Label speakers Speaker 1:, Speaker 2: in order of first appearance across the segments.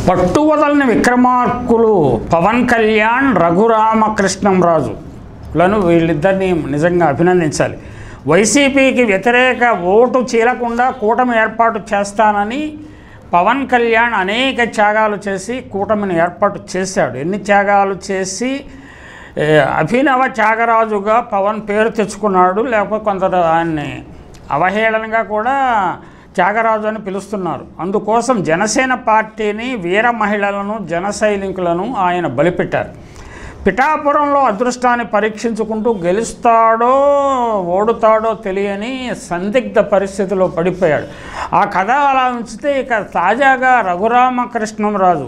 Speaker 1: పట్టువదలని విక్రమార్కులు పవన్ కళ్యాణ్, రఘురామకృష్ణంరాజులను వీళ్ళిద్దరిని నిజంగా అభినందించాలి. వైసీపీకి వ్యతిరేక ఓటు చీలకుండా కూటమి ఏర్పాటు చేస్తానని పవన్ కళ్యాణ్ అనేక త్యాగాలు చేసి కూటమిని ఏర్పాటు చేశాడు. ఎన్ని త్యాగాలు చేసి అభినవ త్యాగరాజుగా పవన్ పేరు తెచ్చుకున్నాడు. లేకపోతే కొందరు ఆయన్ని అవహేళనగా కూడా త్యాగరాజు అని పిలుస్తున్నారు. అందుకోసం జనసేన పార్టీని, వీర మహిళలను, జన సైనికులను ఆయన బలిపెట్టారు. పిఠాపురంలో అదృష్టాన్ని పరీక్షించుకుంటూ గెలుస్తాడో ఓడుతాడో తెలియని సందిగ్ధ పరిస్థితిలో పడిపోయాడు. ఆ కథ అలా ఉంచితే ఇక తాజాగా రఘురామకృష్ణంరాజు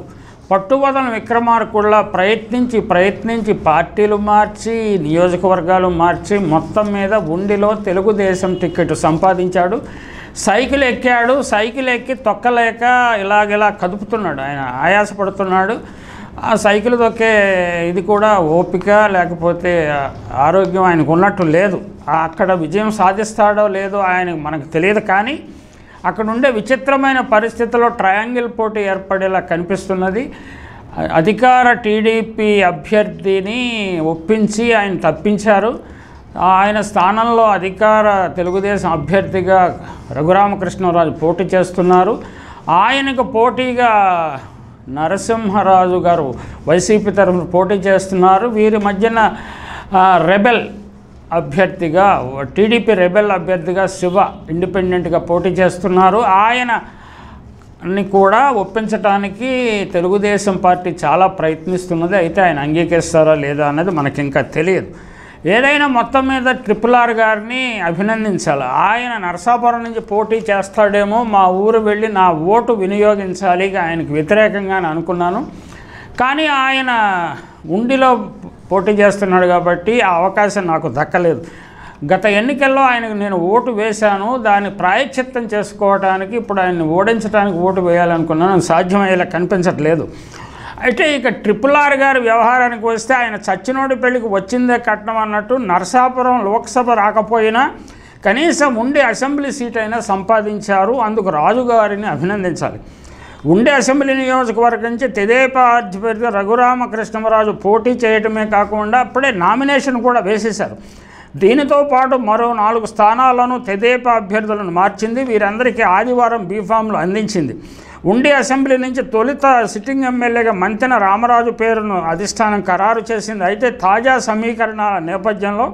Speaker 1: పట్టువదలని విక్రమార్కుల్లా ప్రయత్నించి పార్టీలు మార్చి, నియోజకవర్గాలు మార్చి మొత్తం మీద ఉండిలో తెలుగుదేశం టికెట్ సంపాదించాడు. సైకిల్ ఎక్కాడు. సైకిల్ ఎక్కి తొక్కలేక ఇలాగెలా కదుపుతున్నాడు. ఆయన ఆయాసపడుతున్నాడు. ఆ సైకిల్ తొక్కే ఇది కూడా ఓపిక లేకపోతే ఆరోగ్యం ఆయనకు ఉన్నట్టు లేదు. అక్కడ విజయం సాధిస్తాడో లేదో మనకు తెలియదు. కానీ అక్కడ ఉండే విచిత్రమైన పరిస్థితుల్లో ట్రయాంగిల్ పోటీ ఏర్పడేలా కనిపిస్తున్నది. అధికార టీడీపీ అభ్యర్థిని ఒప్పించి ఆయన తప్పించారు. ఆయన స్థానంలో అధికార తెలుగుదేశం అభ్యర్థిగా రఘురామకృష్ణరాజు పోటీ చేస్తున్నారు. ఆయనకు పోటీగా నరసింహరాజు గారు వైసీపీ తరఫున పోటీ చేస్తున్నారు. వీరి మధ్యన రెబెల్ అభ్యర్థిగా, టీడీపీ రెబెల్ అభ్యర్థిగా శివ ఇండిపెండెంట్గా పోటీ చేస్తున్నారు. ఆయనని కూడా ఒప్పించడానికి తెలుగుదేశం పార్టీ చాలా ప్రయత్నిస్తున్నది. అయితే ఆయన అంగీకరిస్తారా లేదా అన్నది మనకి ఇంకా తెలియదు. ఏదైనా మొత్తం మీద RRR గారిని అభినందించాలి. ఆయన నరసాపురం నుంచి పోటీ చేస్తాడేమో, మా ఊరు వెళ్ళి నా ఓటు వినియోగించాలి ఆయనకు వ్యతిరేకంగా అనుకున్నాను. కానీ ఆయన ఉండిలో పోటీ చేస్తున్నాడు కాబట్టి ఆ అవకాశం నాకు దక్కలేదు. గత ఎన్నికల్లో ఆయనకు నేను ఓటు వేశాను. దాన్ని ప్రాయశ్చిత్తం చేసుకోవడానికి ఇప్పుడు ఆయన్ని ఓడించడానికి ఓటు వేయాలనుకున్నాను. సాధ్యమయ్యేలా కనిపించట్లేదు. అయితే ఇక RRR గారి వ్యవహారానికి వస్తే ఆయన చచ్చినోడి పెళ్లికి వచ్చిందే కట్నం అన్నట్టు నరసాపురం లోక్సభ రాకపోయినా కనీసం ఉండి అసెంబ్లీ సీట్ అయినా సంపాదించారు. అందుకు రాజుగారిని అభినందించాలి. ఉండే అసెంబ్లీ నియోజకవర్గం నుంచి తెదేపా అభ్యర్థి రఘురామకృష్ణరాజు పోటీ చేయటమే కాకుండా అప్పుడే నామినేషన్ కూడా వేసేశారు. దీనితో పాటు మరో 4 స్థానాలను తెదేపా అభ్యర్థులను మార్చింది. వీరందరికీ ఆదివారం బీఫామ్లు అందించింది. ఉండి అసెంబ్లీ నుంచి తొలుత సిట్టింగ్ ఎమ్మెల్యేగా మంతెన రామరాజు పేరును అధిష్టానం ఖరారు చేసింది. అయితే తాజా సమీకరణాల నేపథ్యంలో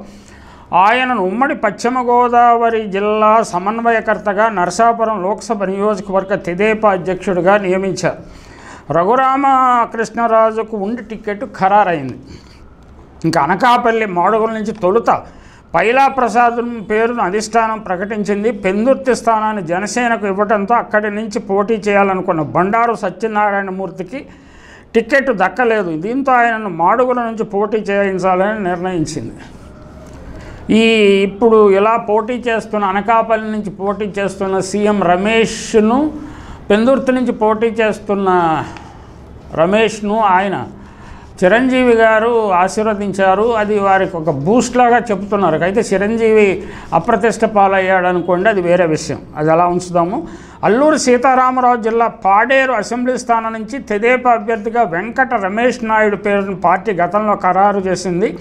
Speaker 1: ఆయనను ఉమ్మడి పశ్చిమ గోదావరి జిల్లా సమన్వయకర్తగా నరసాపురం లోక్సభ నియోజకవర్గ తెదేపా అధ్యక్షుడిగా నియమించారు. రఘురామకృష్ణరాజుకు ఉండి టికెట్ ఖరారైంది. ఇంకా అనకాపల్లి మాడుగుల నుంచి తొలుత పైలా ప్రసాద్ పేరును అధిష్టానం ప్రకటించింది. పెందుర్తి స్థానాన్ని జనసేనకు ఇవ్వడంతో అక్కడి నుంచి పోటీ చేయాలనుకున్న బండారు సత్యనారాయణమూర్తికి టికెట్ దక్కలేదు. దీంతో ఆయనను మాడుగుల నుంచి పోటీ చేయించాలని నిర్ణయించింది. ఇప్పుడు ఇలా పోటీ చేస్తున్న అనకాపల్లి నుంచి పోటీ చేస్తున్న సీఎం రమేష్ను, పెందుర్తి నుంచి పోటీ చేస్తున్న రమేష్ను ఆయన చిరంజీవి గారు ఆశీర్వదించారు. అది వారికి ఒక బూస్ట్ లాగా చెప్తున్నారు. అయితే చిరంజీవి అప్రతిష్ట పాలయ్యాడు అనుకోండి, అది వేరే విషయం. అది అలా ఉంచుదాము. అల్లూరు సీతారామరాజు జిల్లా పాడేరు అసెంబ్లీ స్థానం నుంచి తెదేపా అభ్యర్థిగా వెంకట రమేష్ నాయుడు పేరును పార్టీ గతంలో ఖరారు చేసింది.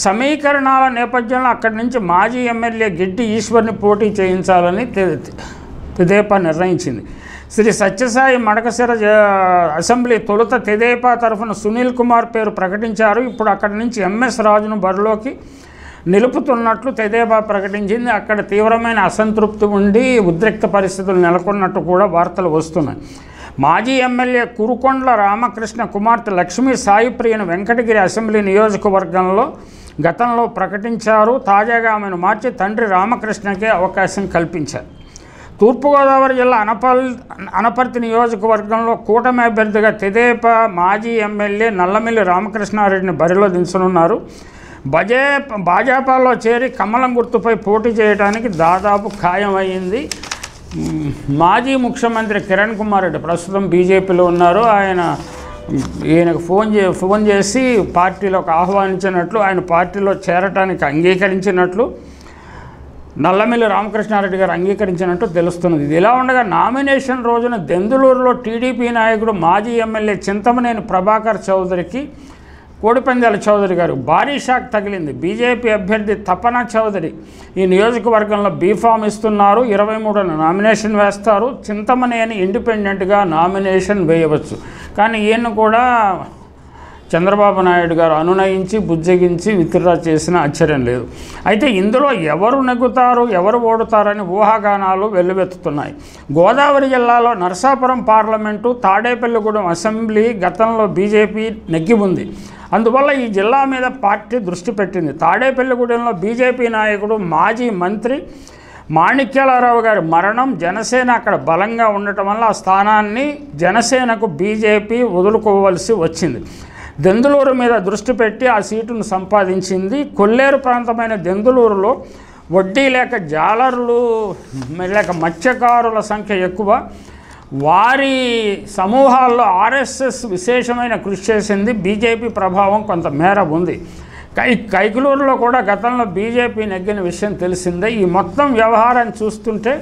Speaker 1: సమీకరణాల నేపథ్యంలో అక్కడి నుంచి మాజీ ఎమ్మెల్యే గిడ్డి ఈశ్వర్ని పోటీ చేయించాలని తెదేపా నిర్ణయించింది. శ్రీ సత్యసాయి మడకశిర అసెంబ్లీ తొలుత తెదేపా తరఫున సునీల్ కుమార్ పేరు ప్రకటించారు. ఇప్పుడు అక్కడి నుంచి MS రాజును బరిలోకి నిలుపుతున్నట్లు తెదేపా ప్రకటించింది. అక్కడ తీవ్రమైన అసంతృప్తి ఉండి ఉద్రిక్త పరిస్థితులు నెలకొన్నట్టు కూడా వార్తలు వస్తున్నాయి. మాజీ ఎమ్మెల్యే కురుకొండ్ల రామకృష్ణ కుమార్తె లక్ష్మీ సాయిప్రియను వెంకటగిరి అసెంబ్లీ నియోజకవర్గంలో గతంలో ప్రకటించారు. తాజాగా ఆమెను మార్చి తండ్రి రామకృష్ణకే అవకాశం కల్పించారు. తూర్పుగోదావరి జిల్లా అనపర్తి నియోజకవర్గంలో కూటమి అభ్యర్థిగా తెదేపా మాజీ ఎమ్మెల్యే నల్లమిల్లి రామకృష్ణారెడ్డిని బరిలో దించనున్నారు. భాజపాలో చేరి కమలం గుర్తుపై పోటీ చేయడానికి దాదాపు ఖాయమయ్యింది. మాజీ ముఖ్యమంత్రి కిరణ్ కుమార్ రెడ్డి ప్రస్తుతం బీజేపీలో ఉన్నారు. ఈయనకు ఫోన్ చేసి పార్టీలోకి ఆహ్వానించినట్లు, ఆయన పార్టీలో చేరటానికి అంగీకరించినట్లు నల్లమిల్లి రామకృష్ణారెడ్డి గారు అంగీకరించినట్టు తెలుస్తున్నది. ఇది ఇలా ఉండగా నామినేషన్ రోజున దెందులూరులో టీడీపీ నాయకుడు మాజీ ఎమ్మెల్యే చింతమనేని ప్రభాకర్ చౌదరికి కోడిపందాల చౌదరి గారు భారీ షాక్ తగిలింది. బీజేపీ అభ్యర్థి తపన చౌదరి ఈ నియోజకవర్గంలో బీఫామ్ ఇస్తున్నారు. 23న నామినేషన్ వేస్తారు. చింతమనేని ఇండిపెండెంట్గా నామినేషన్ వేయవచ్చు. కానీ ఈయన కూడా చంద్రబాబు నాయుడు గారు అనునయించి బుజ్జగించి విత్డ్రా చేసిన ఆశ్చర్యం లేదు. అయితే ఇందులో ఎవరు నెగ్గుతారు, ఎవరు ఓడుతారని ఊహాగానాలు వెల్లువెత్తుతున్నాయి. గోదావరి జిల్లాలో నరసాపురం పార్లమెంటు, తాడేపల్లిగూడెం అసెంబ్లీ గతంలో బీజేపీ నెగ్గి ఉంది. అందువల్ల ఈ జిల్లా మీద పార్టీ దృష్టి పెట్టింది. తాడేపల్లిగూడెంలో బీజేపీ నాయకుడు మాజీ మంత్రి మాణిక్యాలరావు గారి మరణం, జనసేన అక్కడ బలంగా ఉండటం వల్ల ఆ స్థానాన్ని జనసేనకు బీజేపీ వదులుకోవలసి వచ్చింది. దెందులూరు మీద దృష్టి పెట్టి ఆ సీటును సంపాదించింది. కొల్లేరు ప్రాంతమైన దెందులూరులో వడ్డీ లేక జాలర్లు లేక మత్స్యకారుల సంఖ్య ఎక్కువ. వారి సమూహాల్లో ఆర్ఎస్ఎస్ విశేషమైన కృషి చేసింది. బీజేపీ ప్రభావం కొంత మేర ఉంది. కైకలూరులో కూడా గతంలో బీజేపీ నెగ్గిన విషయం తెలిసిందే. ఈ మొత్తం వ్యవహారాన్ని చూస్తుంటే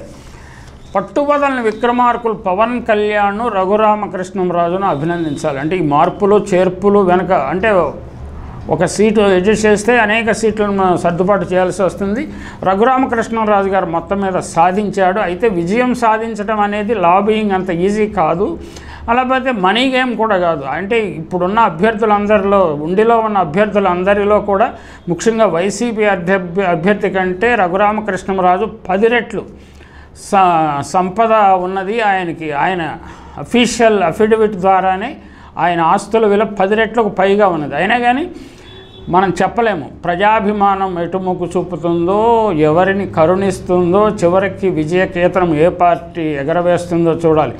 Speaker 1: పట్టుబదలని విక్రమార్కులు పవన్ కళ్యాణ్, రఘురామకృష్ణంరాజును అభినందించాలి. అంటే ఈ మార్పులు చేర్పులు వెనక అంటే ఒక సీటు అడ్జస్ట్ చేస్తే అనేక సీట్లను మనం సర్దుబాటు చేయాల్సి వస్తుంది. రఘురామకృష్ణంరాజు గారు మొత్తం మీద సాధించాడు. అయితే విజయం సాధించడం అనేది లాబియింగ్ అంత ఈజీ కాదు, అలాగే మనీ గేమ్ కూడా కాదు. అంటే ఇప్పుడున్న అభ్యర్థులందరిలో, ఉండిలో ఉన్న అభ్యర్థులందరిలో కూడా ముఖ్యంగా వైసీపీ అభ్యర్థి కంటే రఘురామకృష్ణంరాజు 10 రెట్లు సంపద ఉన్నది ఆయనకి. ఆయన అఫీషియల్ అఫిడవిట్ ద్వారానే ఆయన ఆస్తుల విలువ 10 రెట్లకు పైగా ఉన్నది. అయినా కానీ మనం చెప్పలేము ప్రజాభిమానం ఎటు మొగ్గు చూపుతుందో, ఎవరిని కరుణిస్తుందో, చివరికి విజయకేతనం ఏ పార్టీ ఎగరవేస్తుందో చూడాలి.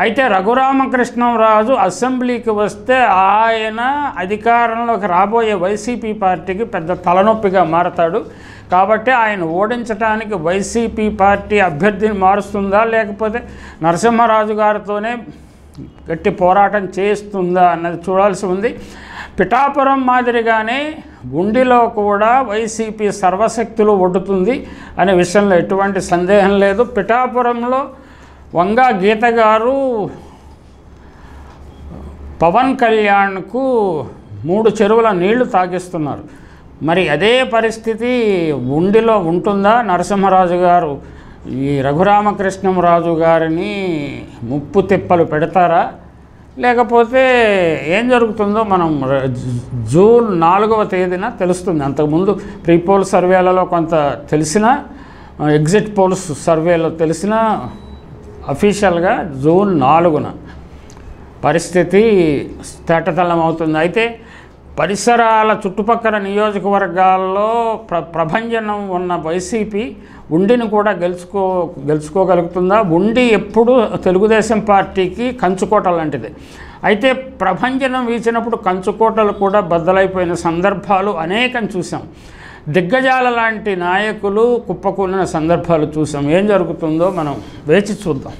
Speaker 1: అయితే రఘురామకృష్ణంరాజు అసెంబ్లీకి వస్తే ఆయన అధికారంలోకి రాబోయే వైసీపీ పార్టీకి పెద్ద తలనొప్పిగా మారతాడు. కాబట్టి ఆయన ఓడించడానికి వైసీపీ పార్టీ అభ్యర్థిని మారుస్తుందా, లేకపోతే నరసింహరాజు గారితోనే గట్టి పోరాటం చేస్తుందా అన్నది చూడాల్సి ఉంది. పిఠాపురం మాదిరిగానే ఉండిలో కూడా వైసీపీ సర్వశక్తులు ఒడ్డుతుంది అనే విషయంలో ఎటువంటి సందేహం లేదు. పిఠాపురంలో వంగా గీత గారు పవన్ కళ్యాణ్కు 3 చెరువుల నీళ్లు తాగిస్తున్నారు. మరి అదే పరిస్థితి ఉండిలో ఉంటుందా? నరసింహరాజు గారు ఈ రఘురామకృష్ణంరాజు గారిని ముప్పు తిప్పలు పెడతారా, లేకపోతే ఏం జరుగుతుందో మనం జూన్ 4వ తేదీన తెలుస్తుంది. అంతకుముందు ప్రీ పోల్ సర్వేలలో కొంత తెలిసిన, ఎగ్జిట్ పోల్స్ సర్వేలో తెలిసిన, అఫీషియల్గా జూన్ 4న పరిస్థితి తేటతెల్లం అవుతుంది. అయితే పరిసరాల చుట్టుపక్కల నియోజకవర్గాల్లో ప్రభంజనం ఉన్న వైసీపీ ఉండిని కూడా గెలుచుకోగలుగుతుందా? ఉండి ఎప్పుడు తెలుగుదేశం పార్టీకి కంచుకోట లాంటిది. అయితే ప్రభంజనం వీచినప్పుడు కంచుకోటలు కూడా బద్దలైపోయిన సందర్భాలు అనేకం చూసాం. దిగ్గజాల లాంటి నాయకులు కుప్పకూలిన సందర్భాలు చూసాం. ఏం జరుగుతుందో మనం వేచి చూద్దాం.